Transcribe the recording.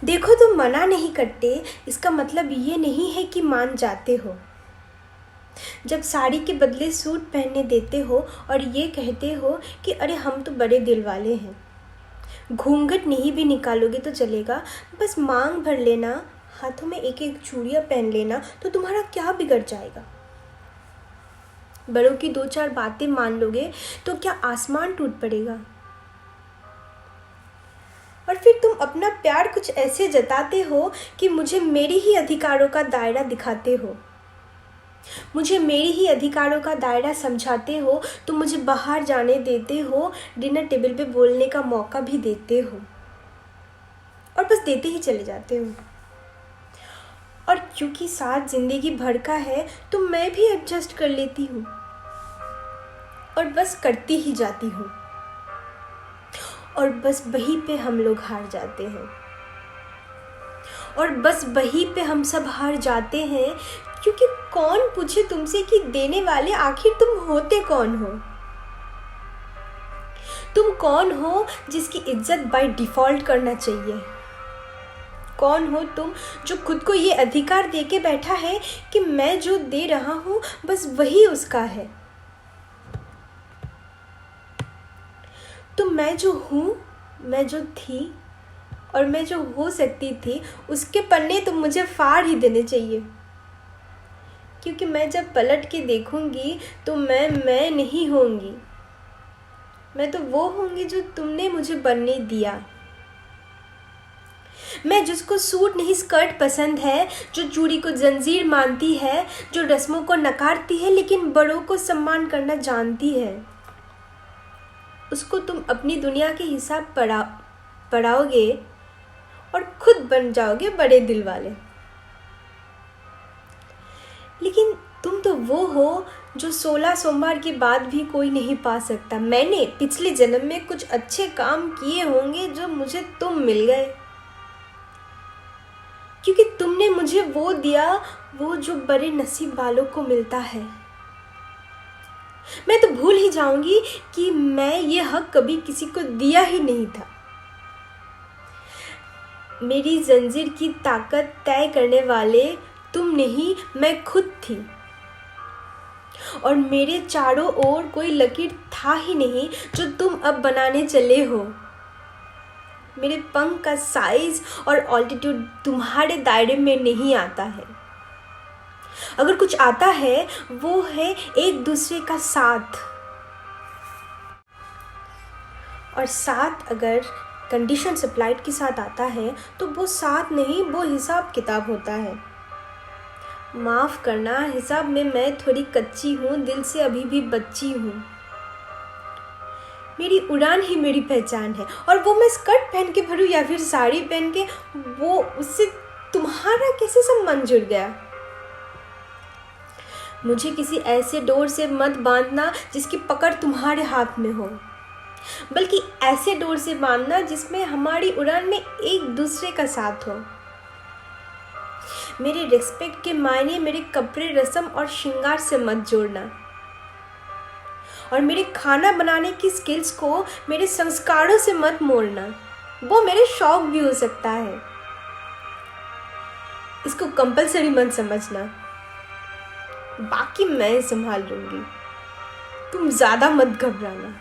देखो, तुम मना नहीं करते इसका मतलब ये नहीं है कि मान जाते हो। जब साड़ी के बदले सूट पहनने देते हो और ये कहते हो कि अरे हम तो बड़े दिल वाले हैं। घूंघट नहीं भी निकालोगे तो चलेगा, बस मांग भर लेना, हाथों में एक एक चूड़ियाँ पहन लेना, तो तुम्हारा क्या बिगड़ जाएगा। बड़ों की 2-4 बातें मान लोगे तो क्या आसमान टूट पड़ेगा। और फिर तुम अपना प्यार कुछ ऐसे जताते हो कि मुझे मेरी ही अधिकारों का दायरा दिखाते हो, मुझे मेरी ही अधिकारों का दायरा समझाते हो। तुम मुझे बाहर जाने देते हो, डिनर टेबल पे बोलने का मौका भी देते हो, और बस देते ही चले जाते हो। और क्योंकि साथ जिंदगी भर का है तो मैं भी एडजस्ट कर लेती हूँ और बस करती ही जाती हूँ, और बस वहीं पे हम लोग हार जाते हैं, और बस वहीं पे हम सब हार जाते हैं। क्योंकि कौन पूछे तुमसे कि देने वाले आखिर तुम होते कौन हो। तुम कौन हो जिसकी इज्जत बाय डिफ़ॉल्ट करना चाहिए। कौन हो तुम जो खुद को ये अधिकार दे के बैठा है कि मैं जो दे रहा हूँ बस वही उसका है। तो मैं जो हूँ, मैं जो थी और मैं जो हो सकती थी, उसके पन्ने तो मुझे फाड़ ही देने चाहिए। क्योंकि मैं जब पलट के देखूंगी तो मैं नहीं होंगी, मैं तो वो होंगी जो तुमने मुझे बनने दिया। मैं जिसको सूट नहीं स्कर्ट पसंद है, जो चूड़ी को जंजीर मानती है, जो रस्मों को नकारती है लेकिन बड़ों को सम्मान करना जानती है, उसको तुम अपनी दुनिया के हिसाब पढ़ाओगे और खुद बन जाओगे बड़े दिल वाले। लेकिन तुम तो वो हो जो 16 सोमवार के बाद भी कोई नहीं पा सकता। मैंने पिछले जन्म में कुछ अच्छे काम किए होंगे जो मुझे तुम मिल गए, क्योंकि तुमने मुझे वो दिया, वो जो बड़े नसीब वालों को मिलता है। मैं तो भूल ही जाऊंगी कि मैं ये हक कभी किसी को दिया ही नहीं था। मेरी जंजीर की ताकत तय करने वाले तुम नहीं, मैं खुद थी, और मेरे चारों ओर कोई लकीर था ही नहीं जो तुम अब बनाने चले हो। मेरे पंख का साइज और ऑल्टीट्यूड तुम्हारे दायरे में नहीं आता है। अगर कुछ आता है वो है एक दूसरे का साथ, और साथ अगर कंडीशन सप्लाइड के साथ आता है तो वो साथ नहीं, वो हिसाब किताब होता है। माफ़ करना, हिसाब में मैं थोड़ी कच्ची हूँ, दिल से अभी भी बच्ची हूँ। मेरी उड़ान ही मेरी पहचान है, और वो मैं स्कर्ट पहन के भरूँ या फिर साड़ी पहन के, वो उससे तुम्हारा कैसे संबंध जुड़ गया। मुझे किसी ऐसे डोर से मत बांधना जिसकी पकड़ तुम्हारे हाथ में हो, बल्कि ऐसे डोर से बांधना जिसमें हमारी उड़ान में एक दूसरे का साथ हो। मेरे रिस्पेक्ट के मायने मेरे कपड़े, रस्म और श्रृंगार से मत जोड़ना, और मेरे खाना बनाने की स्किल्स को मेरे संस्कारों से मत मोड़ना। वो मेरे शौक भी हो सकता है, इसको कंपलसरी मत समझना। बाकी मैं संभाल लूंगी, तुम ज़्यादा मत घबराना।